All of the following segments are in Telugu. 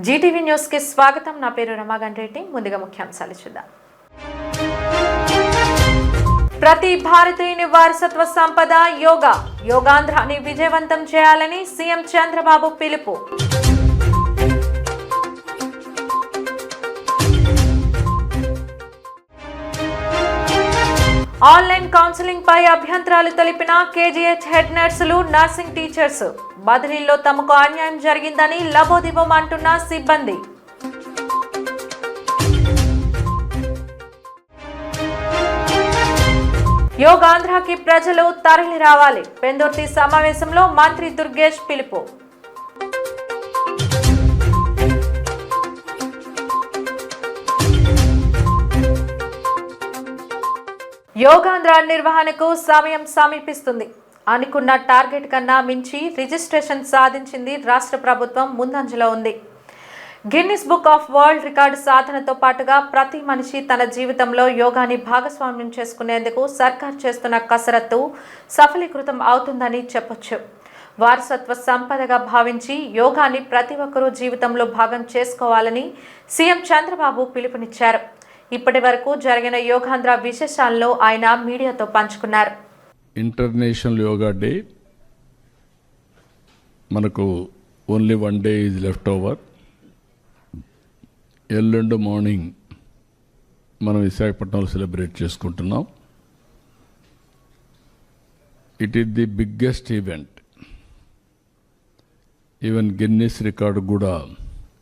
జీటీవీ న్యూస్ కి స్వాగతం. నా పేరు రమాగన్ రెడ్డి. ముందుగా ముఖ్యాంశాలు చూద్దాం. ప్రతి భారతీయుని వారసత్వ సంపద యోగా. యోగాంధ్రాన్ని విజయవంతం చేయాలని సీఎం చంద్రబాబు పిలుపు. ఆన్లైన్ కౌన్సిలింగ్ పై అభ్యంతరాలు తెలిపిన కేజీహెచ్ హెడ్ నర్సులు, నర్సింగ్ టీచర్స్. బదిలీలో తమకు అన్యాయం జరిగిందని లబోదిబం అంటున్న సిబ్బంది. యోగాంధ్రకి ప్రజలు తరలి రావాలి. పెందుర్తి సమావేశంలో మంత్రి దుర్గేష్ పిలుపు. యోగాంధ్ర నిర్వహణకు సమయం సమీపిస్తుంది. అనుకున్న టార్గెట్ కన్నా మించి రిజిస్ట్రేషన్ సాధించింది రాష్ట్ర ప్రభుత్వం ముందంజలో ఉంది. Guinness book of world record సాధనతో పాటుగా ప్రతి మనిషి తన జీవితంలో యోగాని భాగస్వామ్యం చేసుకునేందుకు సర్కార్ చేస్తున్న కసరత్తు సఫలీకృతం అవుతుందని చెప్పొచ్చు. వారసత్వ సంపదగా భావించి యోగాని ప్రతి ఒక్కరూ జీవితంలో భాగం చేసుకోవాలని సీఎం చంద్రబాబు పిలుపునిచ్చారు. ఇప్పటి వరకు జరిగిన యోగాంధ్ర విశేషాలను ఆయన మీడియాతో పంచుకున్నారు. ఇంటర్నేషనల్ యోగా డే మనకు only 1 day is left over. ఎల్లుండి మార్నింగ్ మనం విశాఖపట్నంలో సెలబ్రేట్ చేసుకుంటున్నాం. It is the biggest event. Even Guinness record కూడా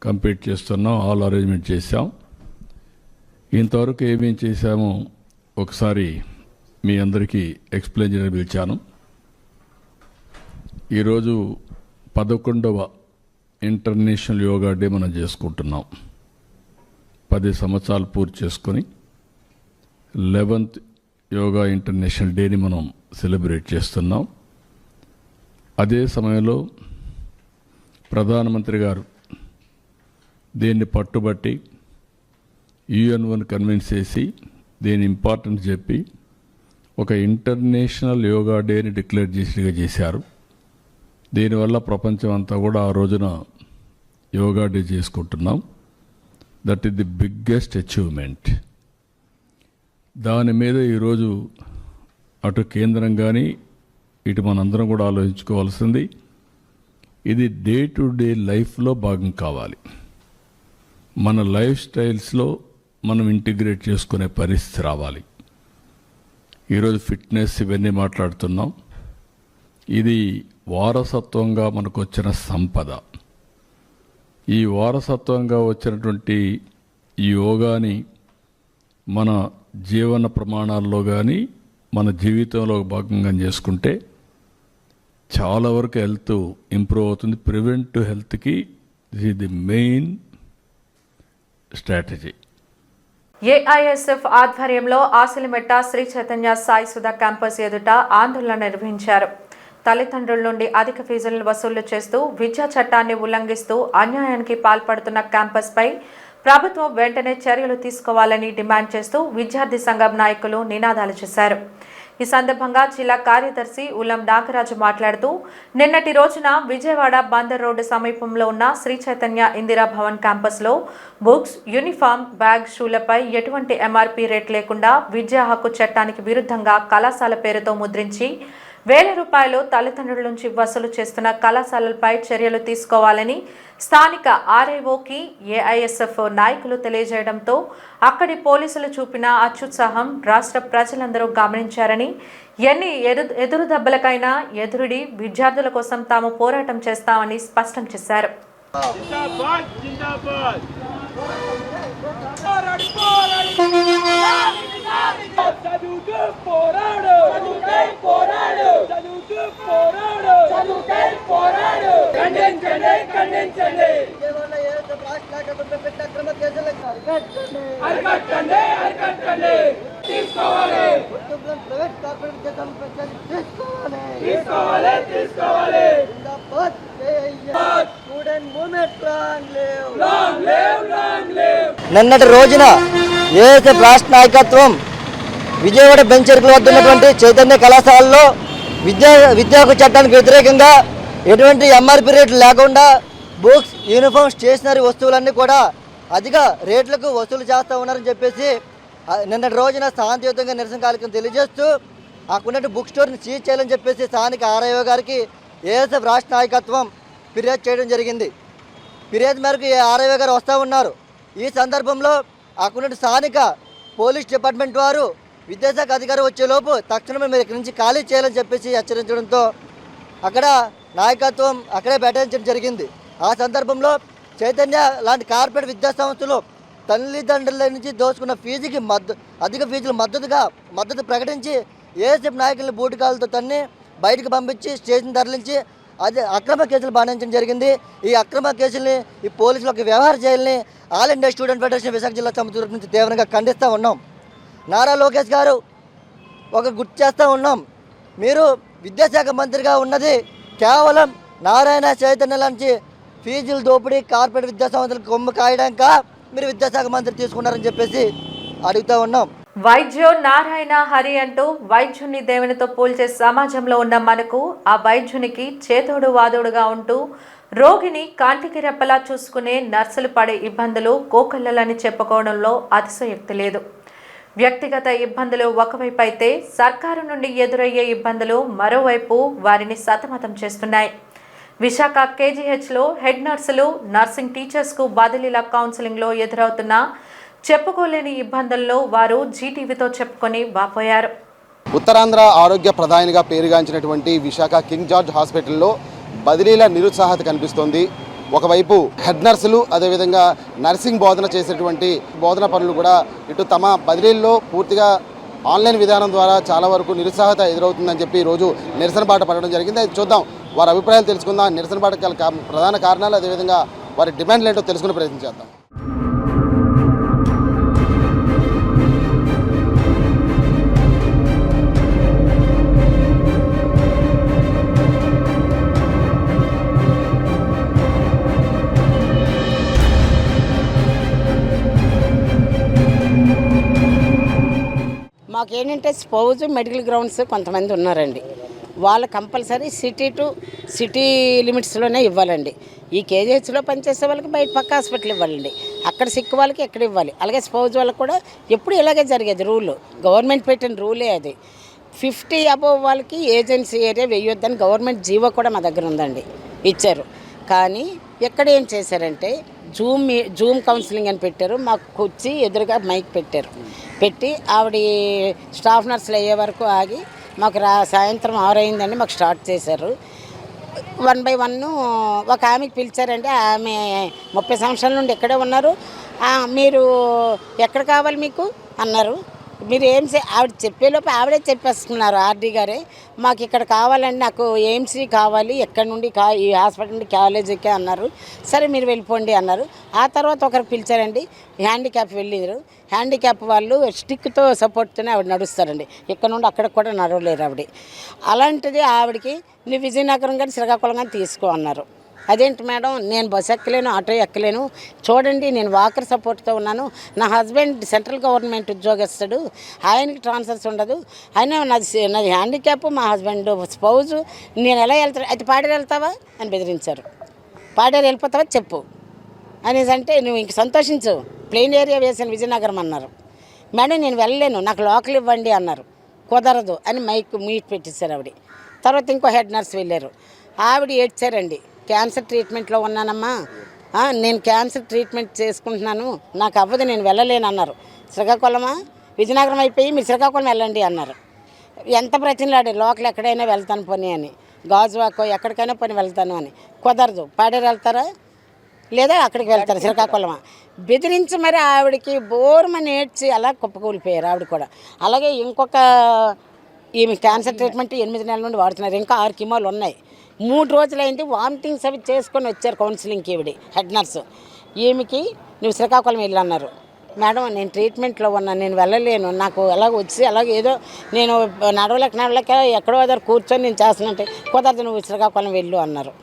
కంప్లీట్ చేస్తున్నాం. ఆల్ అరేంజ్మెంట్ చేశాం. ఇంతవరకు ఏమేం చేశామో ఒకసారి మీ అందరికీ ఎక్స్ప్లెయిన్ చేయడానికి పిలిచాను. ఈరోజు 11వ ఇంటర్నేషనల్ యోగా డే మనం చేసుకుంటున్నాం. 10 సంవత్సరాలు పూర్తి చేసుకొని 11th యోగా ఇంటర్నేషనల్ డేని మనం సెలబ్రేట్ చేస్తున్నాం. అదే సమయంలో ప్రధానమంత్రి గారు దీన్ని పట్టుబట్టి UN కన్విన్స్ చేసి దీని ఇంపార్టెన్స్ చెప్పి ఒక ఇంటర్నేషనల్ యోగా డేని డిక్లేర్ చేశారు. దీనివల్ల ప్రపంచం అంతా కూడా ఆ రోజున యోగా డే చేసుకుంటున్నాం. That is the biggest achievement. దాని మీద ఈరోజు అటు కేంద్రం కానీ ఇటు మనందరం కూడా ఆలోచించుకోవాల్సింది, ఇది డే టు డే లైఫ్లో భాగం కావాలి. మన లైఫ్ స్టైల్స్లో మనం ఇంటిగ్రేట్ చేసుకునే పరిస్థితి రావాలి. ఈరోజు ఫిట్నెస్ ఇవన్నీ మాట్లాడుతున్నాం. ఇది వారసత్వంగా మనకు వచ్చిన సంపద. ఈ వారసత్వంగా వచ్చినటువంటి ఈ యోగాని మన జీవన ప్రమాణాల్లో కానీ మన జీవితంలో భాగంగా చేసుకుంటే చాలా వరకు హెల్త్ ఇంప్రూవ్ అవుతుంది. ప్రివెంటివ్ హెల్త్కి this is the main strategy. AISF ఆధ్వర్యంలో ఆసిలిమెట్ట శ్రీ చైతన్య సాయి సుధా క్యాంపస్ ఎదుట ఆందోళన నిర్వహించారు. తల్లిదండ్రుల నుండి అధిక ఫీజులను వసూలు చేస్తూ విద్యా చట్టాన్ని ఉల్లంఘిస్తూ అన్యాయానికి పాల్పడుతున్న క్యాంపస్పై ప్రభుత్వం వెంటనే చర్యలు తీసుకోవాలని డిమాండ్ చేస్తూ విద్యార్థి సంఘం నాయకులు నినాదాలు చేశారు. ఈ సందర్భంగా జిల్లా కార్యదర్శి ఉల్లం నాగరాజు మాట్లాడుతూ, నిన్నటి రోజున విజయవాడ బందర్ రోడ్డు సమీపంలో ఉన్న శ్రీ చైతన్య ఇందిరా భవన్ క్యాంపస్లో బుక్స్, యూనిఫామ్, బ్యాగ్, షూలపై ఎటువంటి ఎంఆర్పీ రేట్ లేకుండా విద్యా హక్కు చట్టానికి విరుద్ధంగా కళాశాల పేరుతో ముద్రించి వేల రూపాయలు తల్లిదండ్రుల నుంచి వసూలు చేస్తున్న కళాశాలలపై చర్యలు తీసుకోవాలని స్థానిక ఆర్ఐఓకి ఏఐఎస్ఎఫ్ నాయకులు తెలియజేయడంతో అక్కడి పోలీసులు చూపిన అత్యుత్సాహం రాష్ట్ర ప్రజలందరూ గమనించారని, ఎన్ని ఎదురు దెబ్బలకైనా ఎదురుడి విద్యార్థుల కోసం తాము పోరాటం చేస్తామని స్పష్టం చేశారు. నిన్నటి రోజున ఏఎస్ఎఫ్ రాష్ట్ర నాయకత్వం విజయవాడ బెంచ్ సర్కిల్ వద్ద ఉన్నటువంటి చైతన్య కళాశాలలో విద్యా హక్కు చట్టానికి వ్యతిరేకంగా ఎటువంటి ఎంఆర్పీ రేట్లు లేకుండా బుక్స్, యూనిఫామ్, స్టేషనరీ వస్తువులన్నీ కూడా అధిక రేట్లకు వసూలు చేస్తూ ఉన్నారని చెప్పేసి నిన్నటి రోజున శాంతియుతంగా నిరసన కార్యక్రమం తెలియజేస్తూ అక్కడ బుక్ స్టోర్ని సీజ్ చేయాలని చెప్పేసి స్థానిక ఆర్ఐఓ గారికి ఏఎస్ఎఫ్ రాష్ట్ర నాయకత్వం ఫిర్యాదు చేయడం జరిగింది. ఫిర్యాదు మేరకు ఆర్ఐఓ గారు వస్తూ ఉన్నారు. ఈ సందర్భంలో అక్కడ స్థానిక పోలీస్ డిపార్ట్మెంట్ వారు విద్యాశాఖ అధికారి వచ్చేలోపు తక్షణమే మీరు ఇక్కడి నుంచి ఖాళీ చేయాలని చెప్పేసి హెచ్చరించడంతో అక్కడ నాయకత్వం అక్కడే బైఠాయించడం జరిగింది. ఆ సందర్భంలో చైతన్య లాంటి కార్పొరేట్ విద్యా సంస్థలు తల్లిదండ్రుల నుంచి దోచుకున్న ఫీజుకి అధిక ఫీజులు మద్దతు ప్రకటించి ఏఎస్ఎఫ్ నాయకులను బూటికాలతో తన్ని బయటకు పంపించి స్టేషన్ తరలించి అది అక్రమ కేసులు బాధించడం జరిగింది. ఈ అక్రమ కేసుల్ని ఈ పోలీసులు ఒక వ్యవహార చేయాలని all India student federation Visakha జిల్లా సమితి తరఫు నుంచి తీవ్రంగా ఖండిస్తూ ఉన్నాం. నారా లోకేష్ గారు ఒక గుర్తు చేస్తూ ఉన్నాం, మీరు విద్యాశాఖ మంత్రిగా ఉన్నది కేవలం నారాయణ చైతన్య లాంటి ఫీజులు దోపిడీ కార్పొరేట్ విద్యా సంస్థలకు కొమ్ము కాయడాక మీరు విద్యాశాఖ మంత్రి తీసుకున్నారని చెప్పేసి అడుగుతూ ఉన్నాం. వైద్యో నారాయణ హరి అంటూ వైద్యుని దేవునితో పోల్చే సమాజంలో ఉన్న మనకు ఆ వైద్యునికి చేతోడు వాదోడుగా ఉంటూ రోగిని కాంటికి రెప్పలా చూసుకునే నర్సులు పడే ఇబ్బందులు కోకొల్లలని చెప్పుకోవడంలో అతిశయోక్తి లేదు. వ్యక్తిగత ఇబ్బందులు ఒకవైపు అయితే సర్కారు నుండి ఎదురయ్యే ఇబ్బందులు మరోవైపు వారిని సతమతం చేస్తున్నాయి. విశాఖ కేజీహెచ్లో హెడ్ నర్సులు, నర్సింగ్ టీచర్స్కు బదిలీల కౌన్సిలింగ్లో ఎదురవుతున్న చెప్పుకోలేని ఇబ్బందుల్లో వారు జీటీవీతో చెప్పుకొని వాపోయారు. ఉత్తరాంధ్ర ఆరోగ్య ప్రధానిగా పేరుగాంచినటువంటి విశాఖ కింగ్ జార్జ్ హాస్పిటల్లో బదిలీల నిరుత్సాహత కనిపిస్తోంది. ఒకవైపు హెడ్ నర్సులు, అదేవిధంగా నర్సింగ్ బోధన చేసేటువంటి బోధన పనులు కూడా ఇటు తమ బదిలీల్లో పూర్తిగా ఆన్లైన్ విధానం ద్వారా చాలా వరకు నిరుత్సాహత ఎదురవుతుందని చెప్పి ఈరోజు నిరసన బాట పడడం జరిగింది. అది చూద్దాం, వారి అభిప్రాయాలు తెలుసుకుందాం, నిరసన బాట ప్రధాన కారణాలు, అదేవిధంగా వారి డిమాండ్లు ఏంటో తెలుసుకునే ప్రయత్నం చేద్దాం. మాకేంటంటే స్పౌజ్ మెడికల్ గ్రౌండ్స్ కొంతమంది ఉన్నారండి, వాళ్ళు కంపల్సరీ సిటీ లిమిట్స్లోనే ఇవ్వాలండి. ఈ కేజీహెచ్లో పనిచేసే వాళ్ళకి బయట పక్క హాస్పిటల్ ఇవ్వాలండి, అక్కడ సిక్ వాళ్ళకి ఎక్కడ ఇవ్వాలి. అలాగే స్పౌజ్ వాళ్ళకి కూడా ఎప్పుడు ఇలాగే జరిగేది, రూల్ గవర్నమెంట్ పెట్టిన రూలే అది. 50 అబోవ్ వాళ్ళకి ఏజెన్సీ ఏరియా వేయొద్దని గవర్నమెంట్ జీవో కూడా మా దగ్గర ఉందండి, ఇచ్చారు. కానీ ఎక్కడ ఏం చేశారంటే జూమ్ కౌన్సిలింగ్ అని పెట్టారు. మాకు కూర్చి ఎదురుగా మైక్ పెట్టి ఆవిడ స్టాఫ్ నర్సులు అయ్యే వరకు ఆగి మాకు సాయంత్రం 6 అయిందండి, మాకు స్టార్ట్ చేశారు. 1 by 1 ఒక ఆమెకి పిలిచారండి. ఆమె 30 సంవత్సరాల నుండి ఇక్కడే ఉన్నారు. మీరు ఎక్కడ కావాలి మీకు అన్నారు. మీరు ఆవిడ చెప్పేలోపు ఆవిడే చెప్పేస్తున్నారు, ఆర్డీ గారే, మాకు ఇక్కడ కావాలండి, నాకు ఏఎంసీ కావాలి, ఎక్కడి నుండి ఈ హాస్పిటల్ నుండి కాలేజీకే అన్నారు. సరే మీరు వెళ్ళిపోండి అన్నారు. ఆ తర్వాత ఒకరు పిలిచారండి, హ్యాండిక్యాప్ వెళ్ళారు. హ్యాండిక్యాప్ వాళ్ళు స్టిక్తో సపోర్ట్తోనే ఆవిడ నడుస్తారండి, ఇక్కడ నుండి అక్కడికి కూడా నడవలేరు ఆవిడ. అలాంటిది ఆవిడకి నువ్వు విజయనగరం కానీ శ్రీకాకుళం కానీ తీసుకో అన్నారు. అదేంటి మేడం, నేను బస్సు ఎక్కలేను, ఆటో ఎక్కలేను, చూడండి నేను వాకర్ సపోర్ట్తో ఉన్నాను, నా హస్బెండ్ సెంట్రల్ గవర్నమెంట్ ఉద్యోగస్తుడు, ఆయనకి ట్రాన్స్ఫర్స్ ఉండదు, ఆయన నాది హ్యాండిక్యాప్, మా హస్బెండ్ స్పౌజ్, నేను ఎలా వెళ్తాను, అయితే పాడేరు వెళ్తావా అని బెదిరించారు. పాడేరు వెళ్ళిపోతావా చెప్పు అనేసి అంటే నువ్వు ఇంక సంతోషించు, ప్లెయిన్ ఏరియా వేసాను విజయనగరం అన్నారు. మేడం నేను వెళ్ళలేను, నాకు లోకల్ ఇవ్వండి అన్నారు. కుదరదు అని మీట్ పెట్టేశారు ఆవిడ. తర్వాత ఇంకో హెడ్ నర్స్ వెళ్ళారు, ఆవిడ ఏడ్చారండి, క్యాన్సర్ ట్రీట్మెంట్లో ఉన్నానమ్మా, నేను క్యాన్సర్ ట్రీట్మెంట్ చేసుకుంటున్నాను, నాకు అవ్వదు, నేను వెళ్ళలేను అన్నారు. శ్రీకాకుళమా విజయనగరం అయిపోయి మీరు శ్రీకాకుళం వెళ్ళండి అన్నారు. ఎంత ప్రతిలాడి లోకల్ ఎక్కడైనా వెళ్తాను పోనీ అని, గాజువాకో ఎక్కడికైనా పోనీ వెళ్తాను అని. కుదరదు, పాడేరు వెళ్తారా లేదా అక్కడికి వెళ్తారు శ్రీకాకుళమా, బెదిరించి మరి ఆవిడకి బోర్మని ఏడ్చి అలా కుప్పకూలిపోయారు ఆవిడ కూడా. అలాగే ఇంకొక ఈమె క్యాన్సర్ ట్రీట్మెంట్ 8 నెలల నుండి వాడుతున్నారు, ఇంకా 6 కిమోలు ఉన్నాయి. 3 రోజులైంది, వామిటింగ్స్ అవి చేసుకొని వచ్చారు కౌన్సిలింగ్కి ఈవిడ హెడ్ నర్సు. ఈమెకి నువ్వు శ్రీకాకుళం వెళ్ళన్నారు. మేడం నేను ట్రీట్మెంట్లో ఉన్నాను, నేను వెళ్ళలేను, నాకు అలాగ వచ్చి అలాగే ఏదో నేను నడవలేక ఎక్కడో దగ్గర కూర్చొని నేను చేస్తున్నట్టే, కుదరదు నువ్వు శ్రీకాకుళం వెళ్ళు అన్నారు.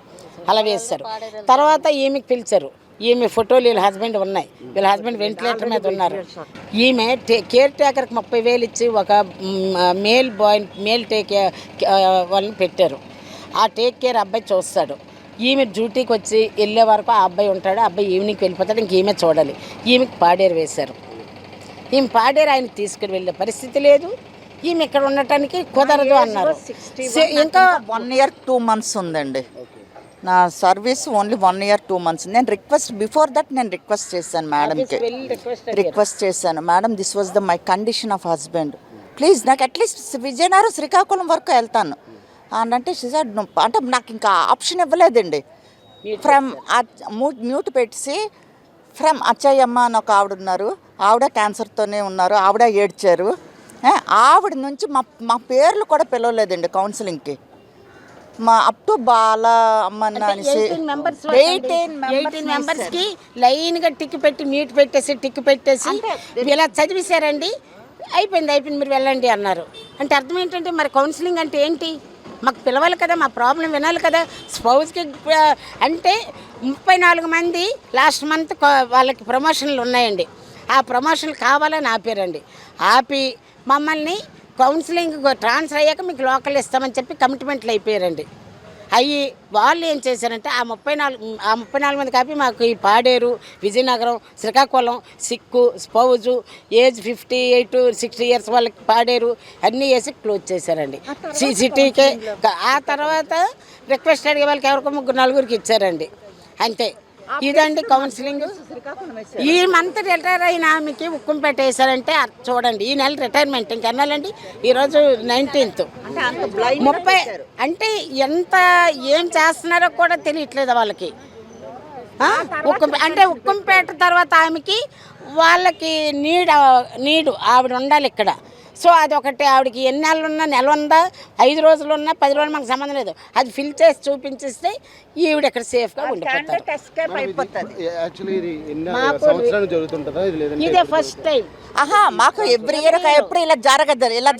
అలా వేస్తారు. తర్వాత ఈమెకి పిలిచారు, ఈమె ఫోటోలు వీళ్ళ హస్బెండ్ ఉన్నాయి, వీళ్ళ హస్బెండ్ వెంటిలేటర్ మీద ఉన్నారు. ఈమె కేర్ టేకర్కి 30,000 ఇచ్చి ఒక మేల్ టేక్ వాళ్ళని పెట్టారు. ఆ టేక్ కేర్ అబ్బాయి చూస్తాడు. ఈమె డ్యూటీకి వచ్చి వెళ్ళే వరకు ఆ అబ్బాయి ఉంటాడు, ఆ అబ్బాయి ఈవినింగ్కి వెళ్ళిపోతాడు, ఇంక ఈమె చూడాలి. ఈమెకి పాడేరు వేశారు. ఈమె పాడేరు ఆయన తీసుకుని వెళ్ళే పరిస్థితి లేదు, ఈమె ఇక్కడ ఉండటానికి కుదరదు అన్నారు. ఇంకా 1 year 2 months ఉందండి నా సర్వీస్. Only 1 year 2 months. నేను బిఫోర్ దట్ నేను రిక్వెస్ట్ చేశాను మేడంకి, రిక్వెస్ట్ చేశాను, madam this was my condition of husband, please నాకు అట్లీస్ట్ విజయనగరం శ్రీకాకుళం వరకు వెళ్తాను అని అంటే అంటే నాకు ఇంకా ఆప్షన్ ఇవ్వలేదండి. ఫ్రమ్ మ్యూట్ పెట్టి ఫ్రమ్ అచ్చయ్యమ్మ అని ఒక ఆవిడ ఉన్నారు, ఆవిడ క్యాన్సర్తోనే ఉన్నారు, ఆవిడ ఏడ్చారు. ఆవిడ నుంచి మా పేర్లు కూడా పిలవలేదండి కౌన్సిలింగ్కి. మా అప్ టు బాల అమ్మన్న అనేసి 18 మెంబర్స్కి లైన్గా టిక్ పెట్టి మ్యూట్ పెట్టేసి ఇలా చదివిసారండి. అయిపోయింది మీరు వెళ్ళండి అన్నారు. అంటే అర్థం ఏంటంటే మరి కౌన్సిలింగ్ అంటే ఏంటి? మాకు పిలవాలి కదా, మా ప్రాబ్లం వినాలి కదా. స్పౌస్కి అంటే 34 మంది లాస్ట్ మంత్ వాళ్ళకి ప్రమోషన్లు ఉన్నాయండి. ఆ ప్రమోషన్లు కావాలని ఆపారండి. ఆపి మమ్మల్ని కౌన్సిలింగ్ ట్రాన్స్ఫర్ అయ్యాక మీకు లోకల్ ఇస్తామని చెప్పి కమిట్మెంట్లు అయిపోయారండి. అయ్యి వాళ్ళు ఏం చేశారంటే ఆ 34 మంది కాపీ మాకు ఈ Paderu, Vizianagaram, Srikakulam, Sikh, spouse, age 58 60 years వాళ్ళకి పాడేరు అన్నీ వేసి క్లోజ్ చేశారండి. సిటీకే ఆ తర్వాత రిక్వెస్ట్ అడిగే వాళ్ళకి ఎవరికో 3-4 ఇచ్చారండి. అంతే, ఇదండి కౌన్సిలింగ్. ఈ మంత్ రిటైర్ అయిన ఆమెకి ఉక్కుంపేట వేశారంటే చూడండి. ఈ నెల రిటైర్మెంట్ ఇంకెన్నాలండి, ఈరోజు 19th. 30 అంటే ఎంత ఏం చేస్తున్నారో కూడా తెలియట్లేదు వాళ్ళకి. అంటే ఉక్కుంపేట తర్వాత ఆమెకి వాళ్ళకి నీడు ఆవిడ ఉండాలి ఇక్కడ. సో అదొకటి, ఆవిడకి ఎన్ని నెలలు ఉన్నా, నెల ఉందా, 5 రోజులు ఉన్నా, 10 రోజులు మనకు సంబంధం లేదు. అది ఫిల్ చేసి చూపించిస్తే ఈవిడ ఇక్కడ సేఫ్గా ఉండిపోతారు. ఇదే ఫస్ట్ టైం. మాకు ఎవ్రీ ఇయర్ ఎప్పుడు ఇలా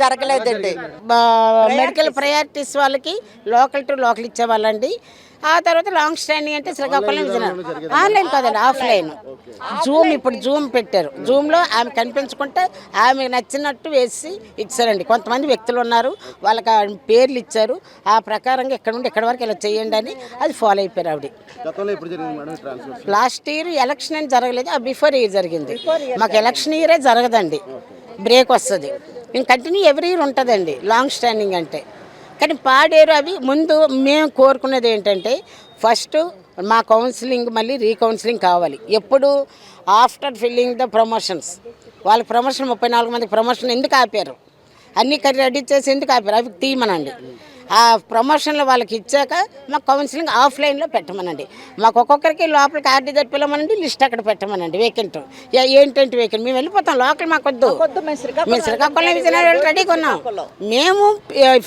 జరగలేదండి. మెడికల్ ప్రయారిటీస్ వాళ్ళకి లోకల్ టు లోకల్ ఇచ్చేవాళ్ళండి. ఆ తర్వాత లాంగ్ స్టాండింగ్ అంటే శ్రీకాకుళం, విజయనగరం. ఆన్లైన్ కాదండి, ఆఫ్లైన్. ఇప్పుడు జూమ్ పెట్టారు. జూమ్లో ఆమె కనిపించుకుంటే ఆమె నచ్చినట్టు వేసి ఇచ్చారండి. కొంతమంది వ్యక్తులు ఉన్నారు, వాళ్ళకి పేర్లు ఇచ్చారు. ఆ ప్రకారంగా ఇక్కడ నుండి ఇక్కడ వరకు ఇలా చేయండి అని అది ఫాలో అయిపోయారు ఆవిడ. లాస్ట్ ఇయర్ ఎలక్షన్ అని జరగలేదు, ఆ బిఫోర్ ఇయర్ జరిగింది. మాకు ఎలక్షన్ ఇయరే జరగదండి, బ్రేక్ వస్తుంది. ఇంక కంటిన్యూ ఎవ్రీ ఇయర్ ఉంటుందండి లాంగ్ స్టాండింగ్ అంటే. కానీ పాడేరు అవి ముందు మేము కోరుకునేది ఏంటంటే ఫస్ట్ మా కౌన్సిలింగ్ మళ్ళీ రీకౌన్సిలింగ్ కావాలి. ఎప్పుడు ఆఫ్టర్ ఫిల్లింగ్ ద ప్రమోషన్స్. వాళ్ళకి ప్రమోషన్ 34 మందికి ప్రమోషన్ ఎందుకు ఆపారు, అన్నీ రెడీ చేసి ఎందుకు ఆపారు, అవి తీయమనండి. ఆ ప్రమోషన్లో వాళ్ళకి ఇచ్చాక మాకు కౌన్సిలింగ్ ఆఫ్లైన్లో పెట్టమనండి. మాకు ఒక్కొక్కరికి లోపలికి ఆర్డీ దట్ పిలవమనండి, లిస్ట్ అక్కడ పెట్టమనండి. వేకెంట్ ఏంటంటే వేకెంట్ మేము వెళ్ళిపోతాం, లోకల్ మాకు వద్దు. మేము శ్రీకాకుళం విజయనగరం రెడీగా ఉన్నాం. మేము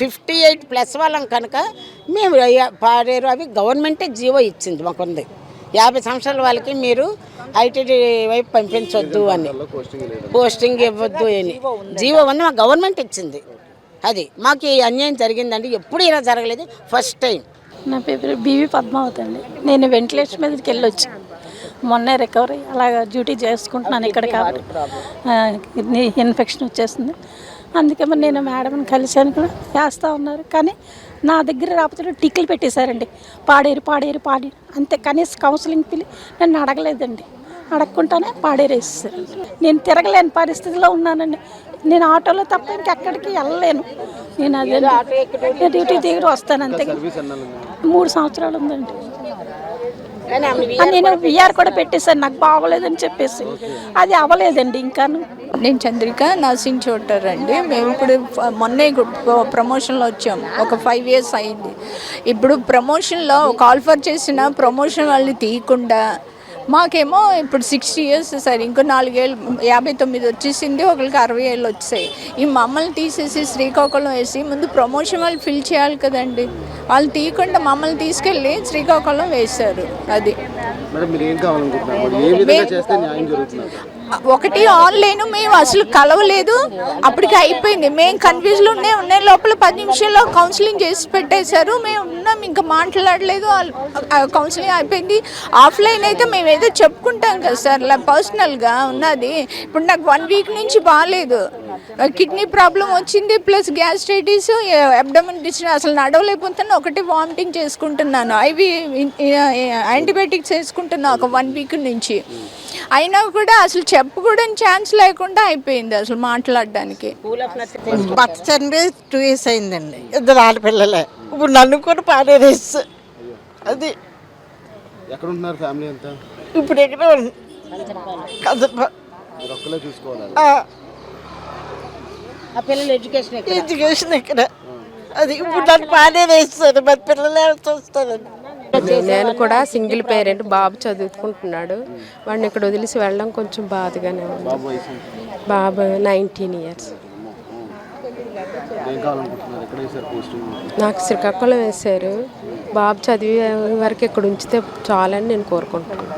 58+ వాళ్ళం కనుక మేము పాడేరు అవి గవర్నమెంటే జీవో ఇచ్చింది మాకు ఉంది. 50 సంవత్సరాల వాళ్ళకి మీరు ఐటీడీ వైపు పంపించవద్దు అని, పోస్టింగ్ ఇవ్వద్దు అని జీవో ఉంది, మాకు గవర్నమెంట్ ఇచ్చింది. అది మాకు ఈ అన్యాయం జరిగిందండి, ఎప్పుడు ఇలా జరగలేదు, ఫస్ట్ టైం. నా పేరు బీవీ పద్మావతి అండి. నేను వెంటిలేషన్ మీదకి వెళ్ళొచ్చు, మొన్నే రికవరీ అలాగా డ్యూటీ చేసుకుంటున్నాను ఇక్కడ. కాబట్టి ఇన్ఫెక్షన్ వచ్చేసింది, అందుకే మరి నేను మేడంని కలిశాను కూడా, వేస్తూ ఉన్నారు. కానీ నా దగ్గర రాకపోతే టిక్లు పెట్టేశారండి, పాడేరు అంతే. కనీసం కౌన్సిలింగ్ పిలి నన్ను అడగలేదండి, అడగకుండానే పాడేరేసేసారు. నేను తిరగలేని పరిస్థితిలో ఉన్నానండి. నేను ఆటోలో తప్ప ఇంకెక్కడికి వెళ్ళలేను. నేను అదే డ్యూటీ దగ్గర వస్తాను అంతే. 3 సంవత్సరాలు ఉందండి. నేను విఆర్ కూడా పెట్టేశాను, నాకు బాగోలేదని చెప్పేసి. అది అవ్వలేదండి ఇంకాను. నేను చంద్రిక, నర్సింగ్ చూటర్ అండి. మేము ఇప్పుడు మొన్నే ప్రమోషన్లో వచ్చాము, ఒక 5 years అయింది. ఇప్పుడు ప్రమోషన్లో కాల్ఫర్ చేసిన ప్రమోషన్ వాళ్ళని తీయకుండా మాకేమో ఇప్పుడు 60 years సార్, ఇంకో 4 ఏళ్ళు 59 వచ్చేసింది, ఒకరికి 60 ఏళ్ళు వచ్చాయి. ఈ మమ్మల్ని తీసేసి శ్రీకాకుళం వేసి ముందు ప్రమోషన్ వాళ్ళు ఫిల్ చేయాలి కదండి. వాళ్ళు తీయకుండా మమ్మల్ని తీసుకెళ్ళి శ్రీకాకుళం వేశారు. అది ఒకటి ఆన్లైన్ మేము అసలు కలవలేదు, అప్పటికి అయిపోయింది. మేము కన్ఫ్యూజ్లో ఉన్నాయి లోపల 10 నిమిషాల్లో కౌన్సిలింగ్ చేసి పెట్టేశారు. మేము ఉన్నాం, ఇంకా మాట్లాడలేదు, కౌన్సిలింగ్ అయిపోయింది. ఆఫ్లైన్ అయితే మేము ఏదో చెప్పుకుంటాం కదా సార్, పర్సనల్గా ఉన్నది. ఇప్పుడు నాకు 1 week నుంచి బాగాలేదు, కిడ్నీ ప్రాబ్లం వచ్చింది, ప్లస్ గ్యాస్ట్రైటిస్, అబ్డమన్ డిస్టెన్స్, అసలు నడవలేకపోతున్నాను. ఒకటి వామిటింగ్ చేసుకుంటున్నాను, ఐవి యాంటీబయాటిక్స్ వేసుకుంటున్నాను ఒక 1 వీక్ నుంచి. అయినా కూడా అసలు చెప్పుకోవడానికి ఛాన్స్ లేకుండా అయిపోయింది అసలు మాట్లాడడానికి. బర్త్ చనిపోయి 2 years అయిందండి. 2 ఆడపిల్లలే. ఇప్పుడు నన్ను కూడా పాడేరేస్ అది. ఎక్కడ ఉంటున్నారు ఫ్యామిలీ అంతా? ఇప్పుడు ఎక్కడ చూసుకోవాలి. ఆ పిల్లలు ఎడ్యుకేషన్ ఇక్కడ అది. ఇప్పుడు నన్ను పాడేరేస్తారు, మరి పిల్లలు చూస్తారండి. నేను కూడా సింగిల్ పేరెంట్, బాబు చదువుకుంటున్నాడు. వాడిని ఇక్కడ వదిలేసి వెళ్ళడం కొంచెం బాధగానే ఉంది. బాబు 19 years. నాకు శ్రీకాకుళం వేశారు. బాబు చదివే వరకు ఇక్కడ ఉంచితే చాలని నేను కోరుకుంటున్నాను.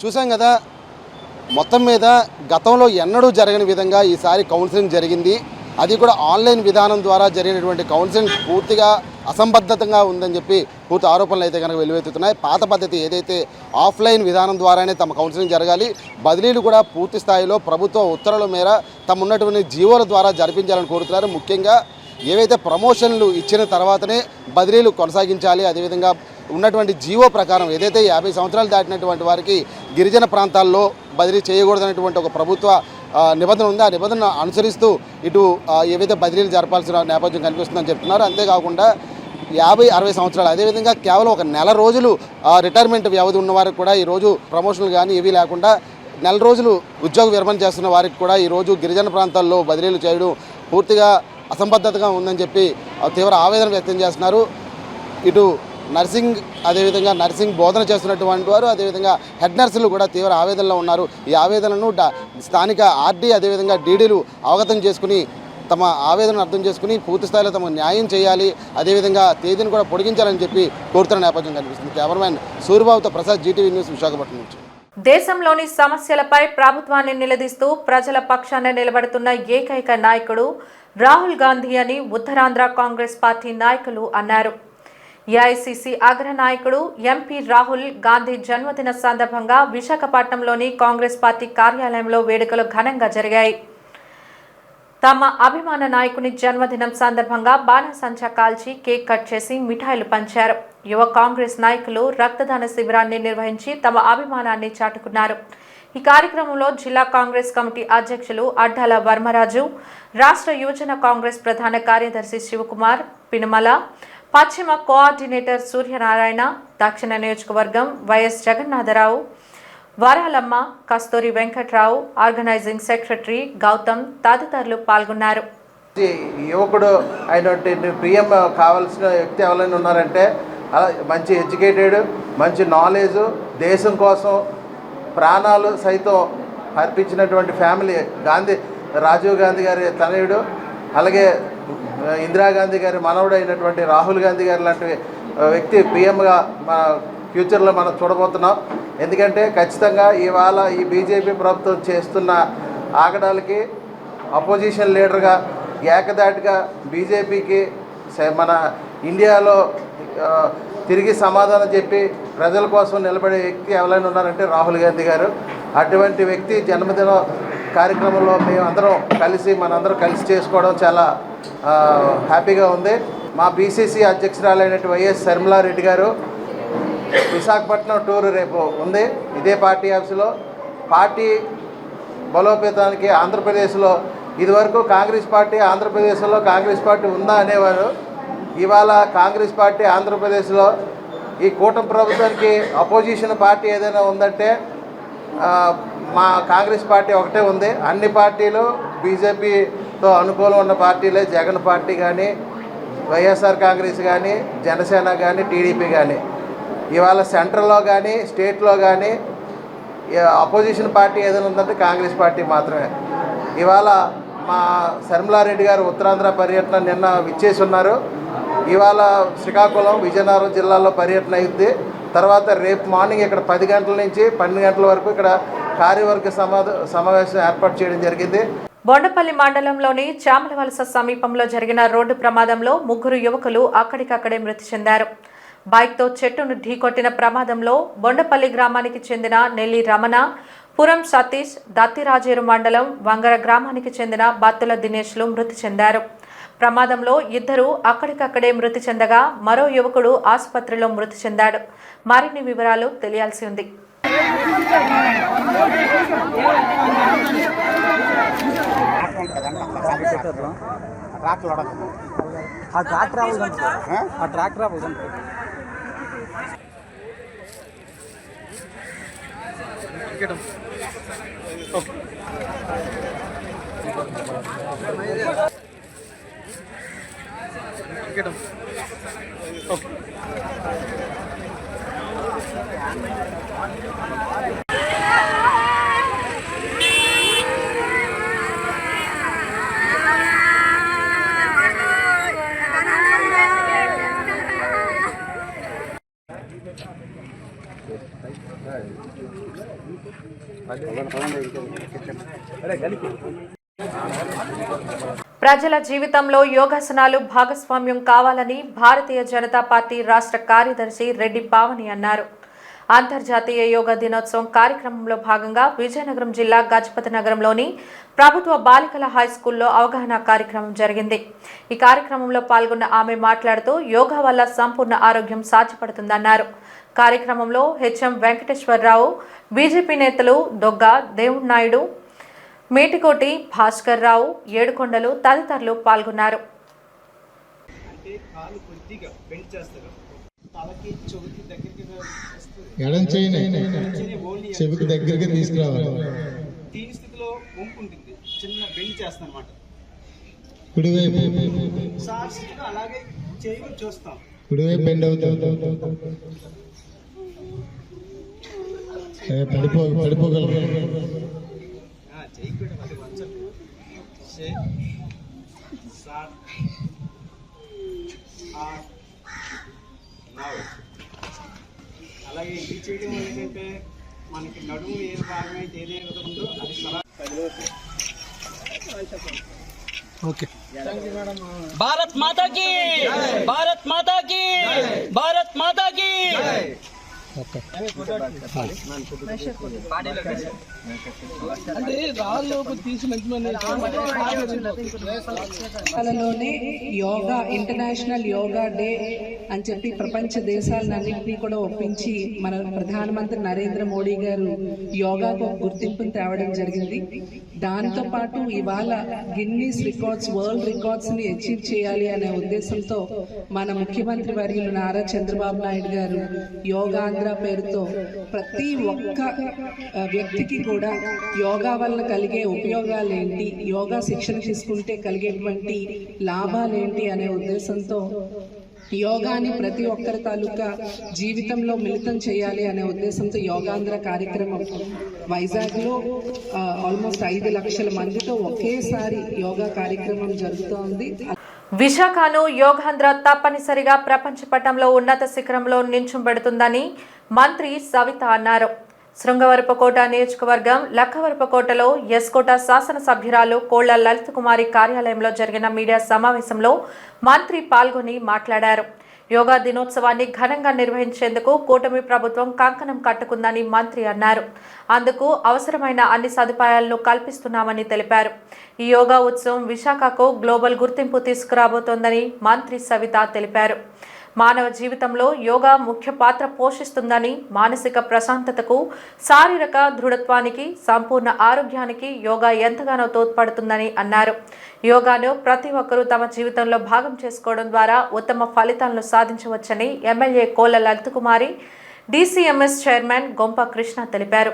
చూసాం కదా, మొత్తం మీద గతంలో ఎన్నడూ జరగని విధంగా ఈసారి కౌన్సిలింగ్ జరిగింది. అది కూడా ఆన్లైన్ విధానం ద్వారా జరిగినటువంటి కౌన్సిలింగ్ పూర్తిగా అసంబద్ధంగా ఉందని చెప్పి పూర్తి ఆరోపణలు అయితే కనుక వెలువెత్తుతున్నాయి. పాత పద్ధతి ఏదైతే ఆఫ్లైన్ విధానం ద్వారానే తమ కౌన్సిలింగ్ జరగాలి, బదిలీలు కూడా పూర్తి స్థాయిలో ప్రభుత్వ ఉత్తర్వుల మేర తమ ఉన్నటువంటి జీవోల ద్వారా జరిపించాలని కోరుతున్నారు. ముఖ్యంగా ఏవైతే ప్రమోషన్లు ఇచ్చిన తర్వాతనే బదిలీలు కొనసాగించాలి, అదేవిధంగా ఉన్నటువంటి జీవో ప్రకారం ఏదైతే 50 సంవత్సరాలు దాటినటువంటి వారికి గిరిజన ప్రాంతాల్లో బదిలీ చేయకూడదనేటువంటి ఒక ప్రభుత్వ నిబంధన ఉంది. ఆ నిబంధన అనుసరిస్తూ ఇటు ఏవైతే బదిలీలు జరపాల్సిన నేపథ్యం కనిపిస్తుందని చెప్తున్నారు. అంతేకాకుండా 50-60 సంవత్సరాలు, అదేవిధంగా కేవలం ఒక నెల రోజులు రిటైర్మెంట్ వ్యవధి ఉన్న వారికి కూడా ఈరోజు ప్రమోషన్లు కానీ ఇవి లేకుండా నెల రోజులు ఉద్యోగ విరమణ చేస్తున్న వారికి కూడా ఈరోజు గిరిజన ప్రాంతాల్లో బదిలీలు చేయడం పూర్తిగా అసంబద్ధతగా ఉందని చెప్పి తీవ్ర ఆవేదన వ్యక్తం చేస్తున్నారు. ఇటు నర్సింగ్, అదేవిధంగా నర్సింగ్ బోధన చేస్తున్నటువంటి వారు, అదేవిధంగా హెడ్ నర్సులు కూడా తీవ్ర ఆవేదనలో ఉన్నారు. ఈ ఆవేదనను స్థానిక ఆర్డీ అదేవిధంగా డీడీలు అవగతం చేసుకుని తమ ఆవేదనను అర్థం చేసుకుని పూర్తి స్థాయిలో తమ న్యాయం చేయాలి, అదేవిధంగా తేదీని కూడా పొడిగించాలని చెప్పి కోరుతున్న నేపథ్యం కనిపిస్తుంది. కెమెరామెన్ సూర్యబాబుతో ప్రసాద్, జీటీవీ న్యూస్, విశాఖపట్నం నుంచి. దేశంలోని సమస్యలపై ప్రభుత్వాన్ని నిలదీస్తూ ప్రజల పక్షాన నిలబడుతున్న ఏకైక నాయకుడు రాహుల్ గాంధీ అని ఉత్తరాంధ్ర కాంగ్రెస్ పార్టీ నాయకులు అన్నారు. ఏఐసీసీ అగ్ర నాయకుడు ఎంపీ రాహుల్ గాంధీ జన్మదిన సందర్భంగా విశాఖపట్నంలోని కాంగ్రెస్ పార్టీ కార్యాలయంలో వేడుకలు ఘనంగా జరిగాయి. తమ అభిమాన నాయకుని జన్మదినం సందర్భంగా బాణసంచా కాల్చి కేక్ కట్ చేసి మిఠాయిలు పంచారు. యువ కాంగ్రెస్ నాయకులు రక్తదాన శిబిరాన్ని నిర్వహించి తమ అభిమానాన్ని చాటుకున్నారు. ఈ కార్యక్రమంలో జిల్లా కాంగ్రెస్ కమిటీ అధ్యక్షులు అడ్డాల వర్మరాజు, రాష్ట్ర యువజన కాంగ్రెస్ ప్రధాన కార్యదర్శి శివకుమార్ పినుమల, పశ్చిమ కోఆర్డినేటర్ సూర్యనారాయణ, దక్షిణ నియోజకవర్గం వైఎస్ జగన్నాథరావు, వరాలమ్మ, కస్తూరి వెంకట్రావు, ఆర్గనైజింగ్ సెక్రటరీ గౌతమ్ తదితరులు పాల్గొన్నారు. యువకుడు అయినటువంటి ప్రియం కావాల్సిన వ్యక్తి ఎవరైనా ఉన్నారంటే మంచి ఎడ్యుకేటెడ్, మంచి నాలెడ్జ్, దేశం కోసం ప్రాణాలు సైతం అర్పించినటువంటి ఫ్యామిలీ రాజీవ్ గాంధీ గారి తనయుడు, అలాగే ఇందిరాగాంధీ గారి మనవడు అయినటువంటి రాహుల్ గాంధీ గారి లాంటి వ్యక్తి పిఎంగా మన ఫ్యూచర్లో మనం చూడబోతున్నాం. ఎందుకంటే ఖచ్చితంగా ఇవాళ ఈ బీజేపీ ప్రభుత్వం చేస్తున్న ఆగడాలకి అపోజిషన్ లీడర్గా ఏకదాటిగా బీజేపీకి మన ఇండియాలో తిరిగి సమాధానం చెప్పి ప్రజల కోసం నిలబడే వ్యక్తి ఎవరైనా ఉన్నారంటే రాహుల్ గాంధీ గారు. అటువంటి వ్యక్తి జన్మదిన కార్యక్రమంలో మనందరం కలిసి చేసుకోవడం చాలా హ్యాపీగా ఉంది. మా బీసీసీ అధ్యక్షురాలైనటువంటి వైఎస్ శర్మిలారెడ్డి గారు విశాఖపట్నం టూర్ రేపు ఉంది. ఇదే పార్టీ ఆఫీసులో పార్టీ బలోపేతానికి ఆంధ్రప్రదేశ్లో ఇదివరకు కాంగ్రెస్ పార్టీ ఆంధ్రప్రదేశ్లో కాంగ్రెస్ పార్టీ ఉందా అనేవారు. ఇవాళ కాంగ్రెస్ పార్టీ ఆంధ్రప్రదేశ్లో ఈ కూటమి ప్రభుత్వానికి అపోజిషన్ పార్టీ ఏదైనా ఉందంటే మా కాంగ్రెస్ పార్టీ ఒకటే ఉంది. అన్ని పార్టీలు బీజేపీతో అనుకూలం ఉన్న పార్టీలే. జగన్ పార్టీ కానీ, వైఎస్ఆర్ కాంగ్రెస్ కానీ, జనసేన కానీ, టీడీపీ కానీ. ఇవాళ సెంట్రల్లో కానీ స్టేట్లో కానీ అపోజిషన్ పార్టీ ఏదైనా ఉందంటే కాంగ్రెస్ పార్టీ మాత్రమే. ఇవాళ మా శర్మిలారెడ్డి గారు ఉత్తరాంధ్ర పర్యటన నిన్న విచ్చేసి ఉన్నారు. ఇవాళ శ్రీకాకుళం, విజయనగరం జిల్లాలో పర్యటన అయింది. తర్వాత రేపు మార్నింగ్ ఇక్కడ 10 గంటల నుంచి 12 గంటల వరకు ఇక్కడ కార్యవర్గ సమావేశం ఏర్పాటు చేయడం జరిగింది. బొండపల్లి మండలంలోని చామలవలస సమీపంలో జరిగిన రోడ్డు ప్రమాదంలో 3 యువకులు అక్కడికక్కడే మృతి చెందారు. బైక్తో చెట్టును ఢీకొట్టిన ప్రమాదంలో బొండపల్లి గ్రామానికి చెందిన నెల్లి రమణ, పురం సతీష్, దత్తిరాజేరు మండలం వంగర గ్రామానికి చెందిన బత్తుల దినేష్లు మృతి చెందారు. ప్రమాదంలో 2 అక్కడికక్కడే మృతి చెందగా మరో యువకుడు ఆసుపత్రిలో మృతి చెందాడు. మరిన్ని వివరాలు తెలియాల్సి ఉంది. ప్రజల జీవితంలో యోగాసనాలు భాగస్వామ్యం కావాలని భారతీయ జనతా పార్టీ రాష్ట్ర కార్యదర్శి రెడ్డి పావని అన్నారు. అంతర్జాతీయ యోగా దినోత్సవం కార్యక్రమంలో భాగంగా విజయనగరం జిల్లా గజపతి నగరంలోని ప్రభుత్వ బాలికల హైస్కూల్లో అవగాహన కార్యక్రమం జరిగింది. ఈ కార్యక్రమంలో పాల్గొన్న ఆమె మాట్లాడుతూ యోగా వల్ల సంపూర్ణ ఆరోగ్యం సాధ్యపడుతుందన్నారు. కార్యక్రమంలో హెచ్ఎం వెంకటేశ్వరరావు, బీజేపీ నేతలు దొగ్గ దేవుడు నాయుడు, మేటికోటి భాస్కర్ రావు, ఏడుకొండలు తదితరులు పాల్గొన్నారు. ఎడం చెవికి దగ్గరికి తీసుకురావాలి. దీని స్థితిలో వంపు ఉంటుంది, చిన్న బెండ్ చేస్తాను అనమాట. కుడివైపు అలాగే చేయి చూస్తాం, కుడివైపు బెండ్ అవుతుంది. పడిపోగలరు. చేయి అది వంచండి. అలాగే ఇది చేయడం ఏంటంటే మనకి నడుము ఏ భాగం అయితే ఏదే ఉందో అది ఓకే. భారత్ మాతాకి, భారత్ మాతాకి, భారత్ మాతాకి. లోనే యోగా ఇంటర్నేషనల్ యోగా డే అని చెప్పి ప్రపంచ దేశాలన్నింటినీ కూడా ఒప్పించి మన ప్రధానమంత్రి నరేంద్ర మోడీ గారు యోగాకు గుర్తింపును తేవడం జరిగింది. దాంతో పాటు ఇవాళ గిన్నీస్ రికార్డ్స్, వరల్డ్ రికార్డ్స్ ని అచీవ్ చేయాలి అనే ఉద్దేశంతో మన ముఖ్యమంత్రి వర్యులు నారా చంద్రబాబు నాయుడు గారు యోగాంధ్ర పేరుతో ప్రతి ఒక్క వ్యక్తికి కూడా యోగా వల్ల కలిగే ఉపయోగాలు ఏంటి, యోగా శిక్షణ తీసుకుంటే కలిగేటువంటి లాభాలేంటి అనే ఉద్దేశంతో యోగాని ప్రతి ఒక్కరి తాలూకా జీవితంలో మిళితం చేయాలి అనే ఉద్దేశంతో యోగాంధ్ర కార్యక్రమం వైజాగ్లో ఆల్మోస్ట్ 5 లక్షల మందితో ఒకేసారి యోగా కార్యక్రమం జరుగుతోంది. విశాఖను యోగాంధ్ర తప్పనిసరిగా ప్రపంచ పటంలో ఉన్నత శిఖరంలో నిల్చుంబెడుతుందని మంత్రి సవిత అన్నారు. శృంగవరపుకోట నియోజకవర్గం లక్కవరపుకోటలో ఎస్కోట శాసనసభ్యురాలు కోళ్ల లలిత కుమారి కార్యాలయంలో జరిగిన మీడియా సమావేశంలో మంత్రి పాల్గొని మాట్లాడారు. యోగా దినోత్సవాన్ని ఘనంగా నిర్వహించేందుకు కూటమి ప్రభుత్వం కంకణం కట్టుకుందని మంత్రి అన్నారు. అందుకు అవసరమైన అన్ని సదుపాయాలను కల్పిస్తున్నామని తెలిపారు. ఈ యోగా ఉత్సవం విశాఖకు గ్లోబల్ గుర్తింపు తీసుకురాబోతోందని మంత్రి సవిత తెలిపారు. మానవ జీవితంలో యోగా ముఖ్య పాత్ర పోషిస్తుందని, మానసిక ప్రశాంతతకు, శారీరక దృఢత్వానికి, సంపూర్ణ ఆరోగ్యానికి యోగా ఎంతగానో తోడ్పడుతుందని అన్నారు. యోగాను ప్రతి ఒక్కరూ తమ జీవితంలో భాగం చేసుకోవడం ద్వారా ఉత్తమ ఫలితాలను సాధించవచ్చని ఎమ్మెల్యే కోళ్ల లలిత కుమారి, డీసీఎంఎస్ చైర్మన్ గొంప కృష్ణ తెలిపారు.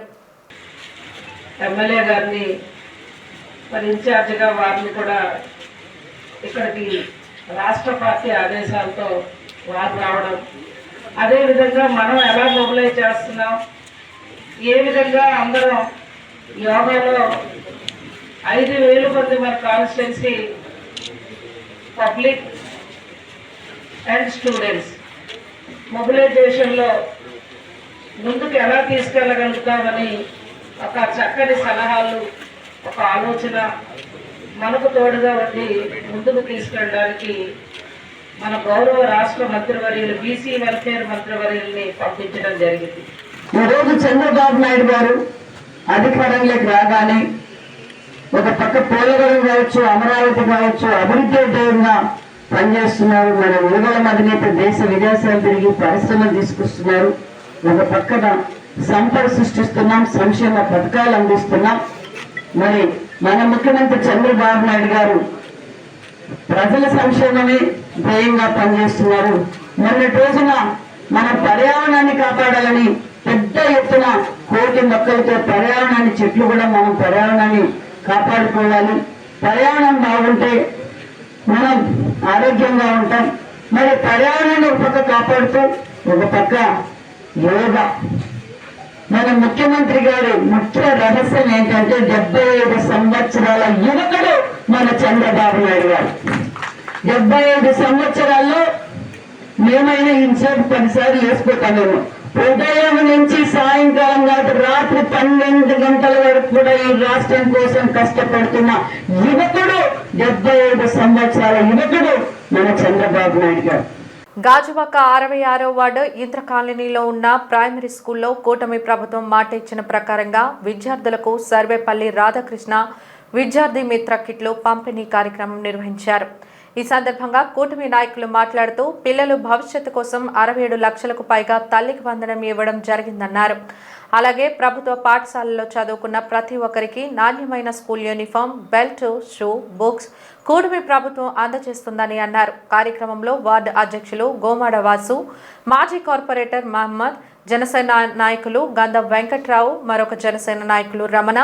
ఎమ్మెల్యే గారిని మరి ఇన్ఛార్జిగా వారిని కూడా ఇక్కడికి రాష్ట్ర పార్టీ ఆదేశాలతో వారు రావడం, అదేవిధంగా మనం ఎలా మొబిలైజ్ చేస్తున్నాం, ఏ విధంగా అందరం యోగాలో 5,000 మంది మన కాన్స్టిట్యున్సీ పబ్లిక్ అండ్ స్టూడెంట్స్ మొబిలైజేషన్లో ముందుకు ఎలా తీసుకెళ్ళగలుగుతామని ఒక చక్కని సలహాలు, ఒక ఆలోచన మనకు తోడుగా ఉండి ముందుకు తీసుకెళ్ళడానికి మన గౌరవ రాష్ట్ర మంత్రివర్యులు బీసీ వెల్ఫేర్ మంత్రివర్యుల్ని పంపించడం జరిగింది. ఈరోజు చంద్రబాబు నాయుడు గారు అధికారంలోకి రాగానే ఒక పక్క పోలవరం కావచ్చు, అమరావతి కావచ్చు, అభివృద్ధి ధ్యేయంగా పనిచేస్తున్నారు. మన యువగల అధినేత దేశ విదేశాలు తిరిగి పరిశ్రమలు తీసుకొస్తున్నారు. ఒక పక్కన సంపద సృష్టిస్తున్నాం, సంక్షేమ పథకాలు అందిస్తున్నాం. మరి మన ముఖ్యమంత్రి చంద్రబాబు నాయుడు గారు ప్రజల సంక్షేమమే ధ్యేయంగా పనిచేస్తున్నారు. మొన్నటి రోజున మన పర్యావరణాన్ని కాపాడాలని పెద్ద ఎత్తున 1 కోటి మొక్కలతో పర్యావరణాన్ని, చెట్లు కూడా మనం పర్యావరణాన్ని కాపాడుకోవాలి. పర్యావరణం బాగుంటే మనం ఆరోగ్యంగా ఉంటాం. మరి పర్యావరణాన్ని ఒక పక్క కాపాడుతూ ఒక పక్క యోగా. మన ముఖ్యమంత్రి గారి ముఖ్య రహస్యం ఏంటంటే 75 సంవత్సరాల యువకుడు మన చంద్రబాబు నాయుడు గారు. 75 సంవత్సరాల్లో మేమైనా ఇంతసేపు 10 సార్లు వేసుకుంటామేమో. ఉదయం నుంచి సాయంకాలం కాదు రాత్రి 12 గంటల వరకు కూడా ఈ రాష్ట్రం కోసం కష్టపడుతున్న యువకుడు, 75 సంవత్సరాల యువకుడు మన చంద్రబాబు నాయుడు గారు. గాజువాక 66వ వార్డు ఇంద్ర కాలనీలో ఉన్న ప్రైమరీ స్కూల్లో కూటమి ప్రభుత్వం మాట ఇచ్చిన ప్రకారంగా విద్యార్థులకు సర్వేపల్లి రాధాకృష్ణ విద్యార్థి మిత్ర కిట్లు పంపిణీ కార్యక్రమం నిర్వహించారు. ఈ సందర్భంగా కూటమి నాయకులు మాట్లాడుతూ పిల్లలు భవిష్యత్తు కోసం 67 లక్షలకు పైగా తల్లికి వందనం ఇవ్వడం జరిగిందన్నారు. అలాగే ప్రభుత్వ పాఠశాలలో చదువుకున్న ప్రతి ఒక్కరికి నాణ్యమైన school uniform, belt, shoe, books కూటమి ప్రభుత్వం అందజేస్తుందని అన్నారు. కార్యక్రమంలో వార్డు అధ్యక్షులు గోమాడ వాసు, మాజీ కార్పొరేటర్ మహమ్మద్, జనసేన నాయకులు గంధం వెంకట్రావు, మరొక జనసేన నాయకులు రమణ,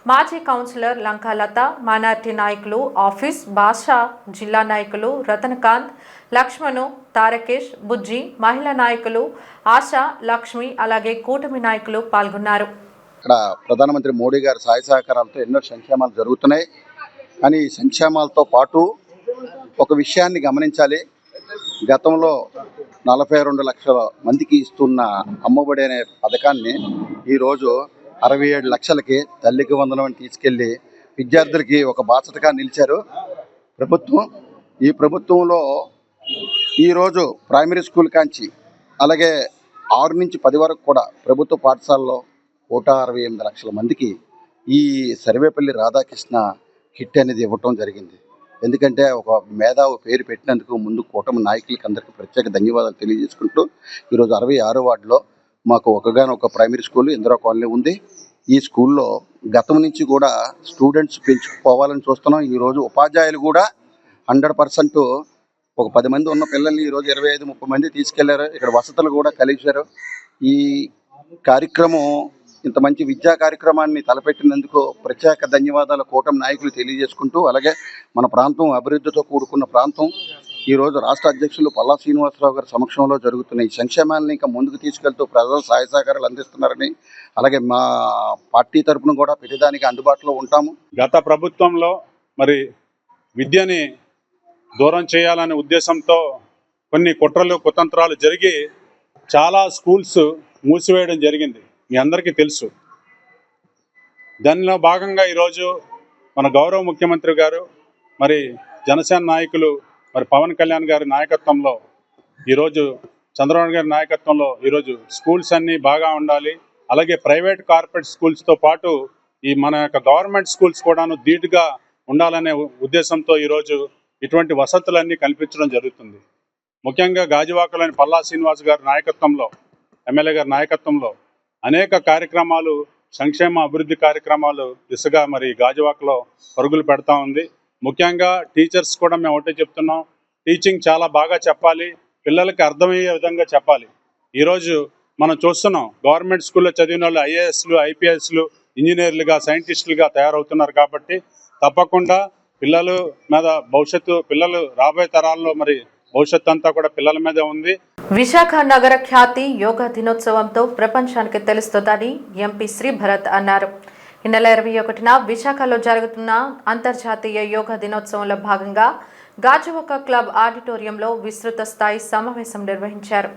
మాజీ కౌన్సిలర్ లంకాలత, మైనార్టీ నాయకులు ఆఫీస్ బాషా, జిల్లా నాయకులు రతనకాంత్, లక్ష్మణు, తారకేష్, బుజ్జి, మహిళా నాయకులు ఆశా, లక్ష్మి, అలాగే కూటమి నాయకులు పాల్గొన్నారు. ఇక్కడ ప్రధానమంత్రి మోడీ గారి సహాయ సహకారాలతో ఎన్నో సంక్షేమాలు జరుగుతున్నాయి. కానీ ఈ సంక్షేమాలతో పాటు ఒక విషయాన్ని గమనించాలి. గతంలో 42 లక్షల మందికి ఇస్తున్న అమ్మఒడి అనే పథకాన్ని ఈరోజు 67 లక్షలకి తల్లికి వందనం తీసుకెళ్లి విద్యార్థులకి ఒక బాధ్యతగా నిలిచారు ప్రభుత్వం. ఈ ప్రభుత్వంలో ఈరోజు ప్రైమరీ స్కూల్ కాంచి అలాగే 6 నుంచి 10 వరకు కూడా ప్రభుత్వ పాఠశాలలో 168 లక్షల మందికి ఈ సర్వేపల్లి రాధాకృష్ణ కిట్ అనేది ఇవ్వటం జరిగింది. ఎందుకంటే ఒక మేధావి పేరు పెట్టినందుకు ముందు కూటమి నాయకులకి అందరికీ ప్రత్యేక ధన్యవాదాలు తెలియజేసుకుంటూ ఈరోజు 66 వార్డులో మాకు ఒకగానొక ప్రైమరీ స్కూల్ ఇందిరా కాలనీ ఉంది. ఈ స్కూల్లో గతం నుంచి కూడా స్టూడెంట్స్ పెంచుకుపోవాలని చూస్తున్నాం. ఈరోజు ఉపాధ్యాయులు కూడా 100% ఒక 10 మంది ఉన్న పిల్లల్ని ఈరోజు 25-30 మంది తీసుకెళ్లారు. ఇక్కడ వసతులు కూడా కలిశారు. ఈ కార్యక్రమం ఇంత మంచి విద్యా కార్యక్రమాన్ని తలపెట్టినందుకు ప్రత్యేక ధన్యవాదాలు కూటమి నాయకులు తెలియజేసుకుంటూ, అలాగే మన ప్రాంతం అభివృద్ధితో కూడుకున్న ప్రాంతం. ఈరోజు రాష్ట్ర అధ్యక్షులు పల్లా శ్రీనివాసరావు గారి సమక్షంలో జరుగుతున్న ఈ సంక్షేమాలను ఇంకా ముందుకు తీసుకెళ్తూ ప్రజల సహాయ సహకారాలు అందిస్తున్నారని, అలాగే మా పార్టీ తరఫున కూడా ప్రతిదానికి అందుబాటులో ఉంటాము. గత ప్రభుత్వంలో మరి విద్యని దూరం చేయాలనే ఉద్దేశంతో కొన్ని కుట్రలు కుతంత్రాలు జరిగి చాలా స్కూల్స్ మూసివేయడం జరిగింది. మీ అందరికీ తెలుసు. దానిలో భాగంగా ఈరోజు మన గౌరవ ముఖ్యమంత్రి గారు మరి జనసేన నాయకులు మరి పవన్ కళ్యాణ్ గారి నాయకత్వంలో ఈరోజు చంద్రబాబు గారి నాయకత్వంలో ఈరోజు స్కూల్స్ అన్నీ బాగా ఉండాలి. అలాగే ప్రైవేట్ కార్పొరేట్ స్కూల్స్తో పాటు ఈ మన యొక్క గవర్నమెంట్ స్కూల్స్ కూడాను ధీటుగా ఉండాలనే ఉద్దేశంతో ఈరోజు ఇటువంటి వసతులన్నీ కల్పించడం జరుగుతుంది. ముఖ్యంగా గాజువాకలోని పల్లా శ్రీనివాస్ గారి నాయకత్వంలో, ఎమ్మెల్యే గారి నాయకత్వంలో అనేక కార్యక్రమాలు, సంక్షేమ అభివృద్ధి కార్యక్రమాలు దిశగా మరి గాజువాకలో పరుగులు పెడతా ఉంది. ముఖ్యంగా టీచర్స్ కూడా మేము ఒకటే చెప్తున్నాం, టీచింగ్ చాలా బాగా చెప్పాలి, పిల్లలకి అర్థమయ్యే విధంగా చెప్పాలి. ఈరోజు మనం చూస్తున్నాం గవర్నమెంట్ స్కూల్లో చదివిన వాళ్ళు ఐఏఎస్లు, ఐపీఎస్లు, ఇంజనీర్లుగా, సైంటిస్టులుగా తయారవుతున్నారు. కాబట్టి తప్పకుండా పిల్లల మీద భవిష్యత్తు, పిల్లలు రాబోయే తరాల్లో మరి భవిష్యత్తు అంతా కూడా పిల్లల మీదే ఉంది. విశాఖ నగర ఖ్యాతి యోగా దినోత్సవంతో ప్రపంచానికి తెలుస్తుందని ఎంపీ శ్రీ భరత్ అన్నారు. ఈ నెల 21న విశాఖలో జరుగుతున్న అంతర్జాతీయ యోగా దినోత్సవంలో భాగంగా గాజువాక క్లబ్ ఆడిటోరియంలో విస్తృత స్థాయి సమావేశం నిర్వహించారు.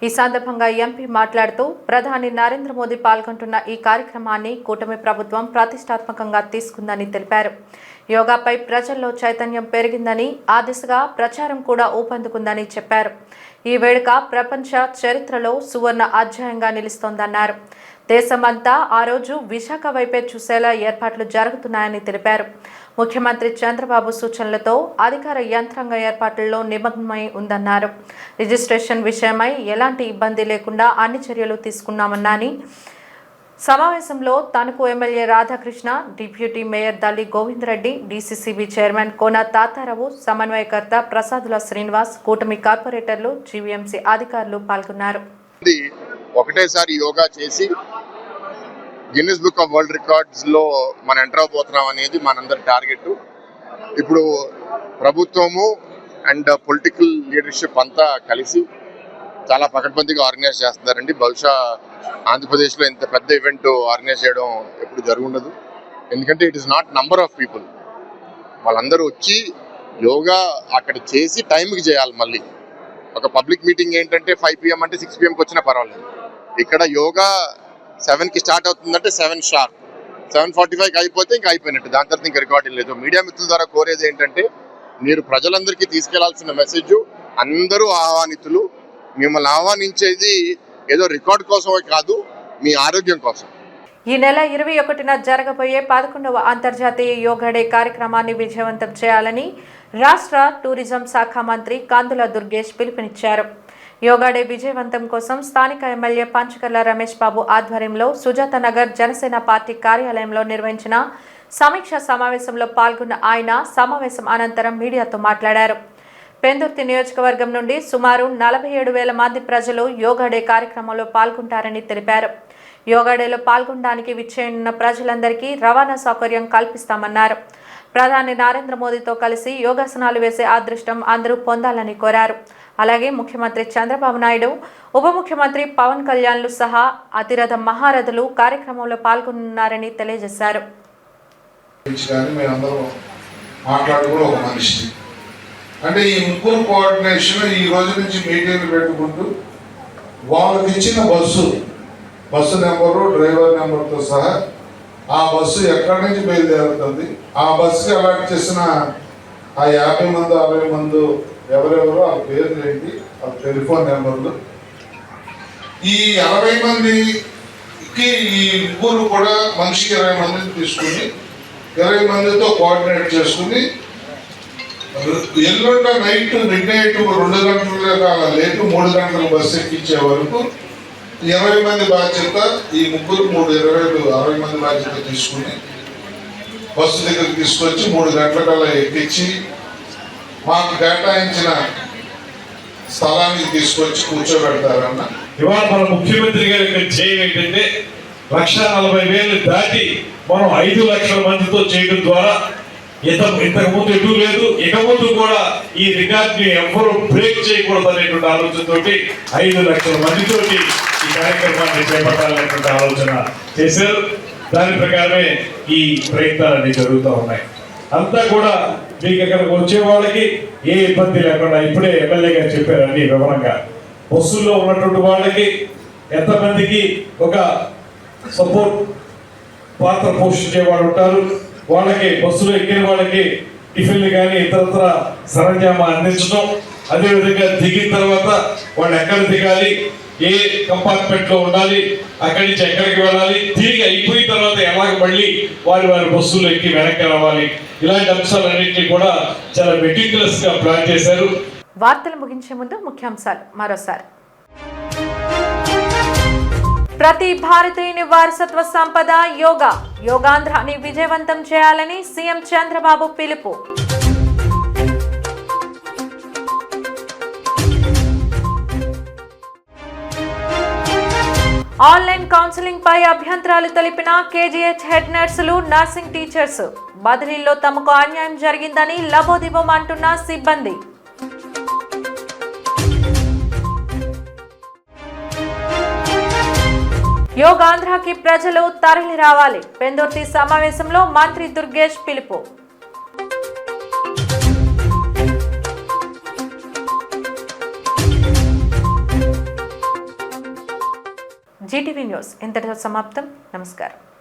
ఈ సందర్భంగా ఎంపీ మాట్లాడుతూ ప్రధాని నరేంద్ర మోదీ పాల్గొంటున్న ఈ కార్యక్రమాన్ని కూటమి ప్రభుత్వం ప్రతిష్టాత్మకంగా తీసుకుందని తెలిపారు. యోగాపై ప్రజల్లో చైతన్యం పెరిగిందని, ఆ దిశగా ప్రచారం కూడా ఊపందుకుందని చెప్పారు. ఈ వేడుక ప్రపంచ చరిత్రలో సువర్ణ అధ్యాయంగా నిలుస్తోందన్నారు. దేశమంతా ఆ రోజు విశాఖ వైపే చూసేలా ఏర్పాట్లు జరుగుతున్నాయని తెలిపారు. ముఖ్యమంత్రి చంద్రబాబు సూచనలతో అధికార యంత్రాంగ ఏర్పాట్లలో నిమగ్నమై ఉందన్నారు. రిజిస్ట్రేషన్ విషయమై ఎలాంటి ఇబ్బంది లేకుండా అన్ని చర్యలు తీసుకున్నామన్నాని సమావేశంలో Tanuku MLA Radhakrishna, deputy mayor Dalli Govindareddy, DCCB chairman Kona Tatarao, సమన్వయకర్త ప్రసాదుల శ్రీనివాస్, కూటమి కార్పొరేటర్లు, జీవీఎంసీ అధికారులు పాల్గొన్నారు. ఒకటేసారి యోగా చేసి Guinness book of world records లో మనం ఎంటర్ అవబోతున్నాం అనేది మనందరి టార్గెట్. ఇప్పుడు ప్రభుత్వము అండ్ పొలిటికల్ లీడర్షిప్ అంతా కలిసి చాలా పకడ్బందీగా ఆర్గనైజ్ చేస్తున్నారండి. బహుశా ఆంధ్రప్రదేశ్లో ఇంత పెద్ద ఈవెంట్ ఆర్గనైజ్ చేయడం ఎప్పుడు జరుగుండదు. ఎందుకంటే it is not number of people, వాళ్ళందరూ వచ్చి యోగా అక్కడ చేసి టైంకి చేయాలి. మళ్ళీ ఒక పబ్లిక్ మీటింగ్ ఏంటంటే 5 PM అంటే 6 PMకి వచ్చినా పర్వాలేదు. ఇక్కడ యోగా 7కి స్టార్ట్ అవుతుందంటే 7 షార్ప్, 7:45కి అయిపోతే ఇంకా అయిపోయినట్టు, దాని తర్వాత ఇంకా రికార్డింగ్ లేదు. మీడియా మిత్రుల ద్వారా కోరేది ఏంటంటే మీరు ప్రజలందరికీ తీసుకెళ్లాల్సిన మెసేజ్, అందరూ ఆహ్వానితులు. మిమ్మల్ని ఆహ్వానించేది ఏదో రికార్డ్ కోసమే కాదు, మీ ఆరోగ్యం కోసం. ఈ నెల 21న జరగబోయే 11వ అంతర్జాతీయ యోగా డే కార్యక్రమాన్ని విజయవంతం చేయాలని రాష్ట్ర టూరిజం శాఖ మంత్రి కందుల దుర్గేష్ పిలుపునిచ్చారు. యోగా డే విజయవంతం కోసం స్థానిక ఎమ్మెల్యే పంచకర్ల రమేష్ బాబు ఆధ్వర్యంలో సుజాత నగర్ జనసేన పార్టీ కార్యాలయంలో నిర్వహించిన సమీక్ష సమావేశంలో పాల్గొన్న ఆయన సమావేశం అనంతరం మీడియాతో మాట్లాడారు. పెందుర్తి నియోజకవర్గం నుండి సుమారు 47,000 మంది ప్రజలు యోగా డే కార్యక్రమంలో పాల్గొంటారని తెలిపారు. యోగా డేలో పాల్గొనడానికి విచ్చేయనున్న ప్రజలందరికీ రవాణా సౌకర్యం కల్పిస్తామన్నారు. ప్రధాని నరేంద్ర మోదీతో కలిసి యోగాసనాలు వేసే అదృష్టం అందరూ పొందాలని కోరారు. అలాగే ముఖ్యమంత్రి చంద్రబాబు నాయుడు, ఉప ముఖ్యమంత్రి పవన్ కళ్యాణ్లు సహా అతిరథ మహారథులు కార్యక్రమంలో పాల్గొన్నారని తెలియజేశారు. అంటే ఈ ముగ్గురు కోఆర్డినేషన్ ఈ రోజు నుంచి మీటింగ్లు పెట్టుకుంటూ వాళ్ళకి ఇచ్చిన బస్సు నెంబరు, డ్రైవర్ నెంబర్తో సహా ఆ బస్సు ఎక్కడి నుంచి బయలుదేరుతుంది, ఆ బస్సుకి అలాట్ చేసిన ఆ 50 మంది 60 మంది ఎవరెవరో ఆ పేర్లు ఏంటి, ఆ టెలిఫోన్ నెంబర్లు, ఈ 60 మందికి ఈ ముగ్గురు కూడా మనిషికి 20 మందిని తీసుకుని 20 మందితో కోఆర్డినేట్ చేసుకుని ఎల్లుండ నైట్ మిడ్నైట్ 2 గంటల లేటు 3 గంటల బస్సు ఎక్కించే వరకు 20 మంది బాధ్యత, ఈ ముగ్గురు 60 మంది బాధ్యత తీసుకుని బస్సు దగ్గరికి తీసుకొచ్చి 3 గంటలకల్లా ఎక్కించి మాకు కేటాయించిన స్థలానికి తీసుకొచ్చి కూర్చోబెడతారన్న. ఇవాళ మన ముఖ్యమంత్రి గారి ధ్యేయం ఏంటంటే 1,40,000 దాటి మనం 5 లక్షల మందితో చేయడం ద్వారా ఇంతకు ముందు ఎటు లేదు, ఇక ముందు కూడా ఈ రికార్డుని ఎవరు బ్రేక్ చేయకూడదు అనేటువంటి ఆలోచనతో 5 లక్షల మందితోటి ఈ కార్యక్రమాన్ని చేపట్టాలనేటువంటి ఆలోచన చేశారు. దాని ప్రకారమే ఈ ప్రయత్నాలన్నీ జరుగుతూ ఉన్నాయి. అంతా కూడా మీకు ఇక్కడికి వచ్చే వాళ్ళకి ఏ ఇబ్బంది లేకుండా ఇప్పుడే ఎమ్మెల్యే గారు చెప్పారు అన్ని వివరంగా. బస్సుల్లో ఉన్నటువంటి వాళ్ళకి ఎంతమందికి ఒక సపోర్ట్ పాత్ర పోషించే వాళ్ళు ఉంటారు, వాళ్ళకి బస్సులో ఎక్కిన వాళ్ళకి టిఫిన్లు కానీ ఇతరత్ర సరంజామా అందించడం, అదేవిధంగా దిగిన తర్వాత వాళ్ళు ఎక్కడ దిగాలి, ఏ కంపార్ట్మెంట్ లో ఉండాలి, అక్కడి నుంచి ఎక్కడికి వెళ్ళాలి, తిరిగి అయిపోయిన తర్వాత ఎలాగ మళ్ళీ వారి బస్సులో ఎక్కి వెనక్కి రావాలి, ఇలాంటి అంశాలన్నింటినీ కూడా చాలా మెటిక్యులస్ గా ప్లాన్ చేశారు. వార్తలు ముగించే ముందు ముఖ్యాంశాలు మరోసారి. ప్రతి భారతీయుని వారసత్వ సంపద యోగా, యోగాంధ్రాన్ని విజయవంతం చేయాలని సీఎం చంద్రబాబు పిలుపు. ఆన్లైన్ కౌన్సిలింగ్ పై అభ్యంతరాలు తెలిపిన కేజీహెచ్ హెడ్ నర్సులు, నర్సింగ్ టీచర్స్. బదిలీలో తమకు అన్యాయం జరిగిందని లబోదిబం అంటున్న సిబ్బంది. యోగాంధ్రాకి ప్రజలు తరలి రావాలి. పెందుర్తి సమావేశంలో మంత్రి దుర్గేష్ పిలుపు. జీటీవీ న్యూస్ ఇంతటితో సమాప్తం. నమస్కారం.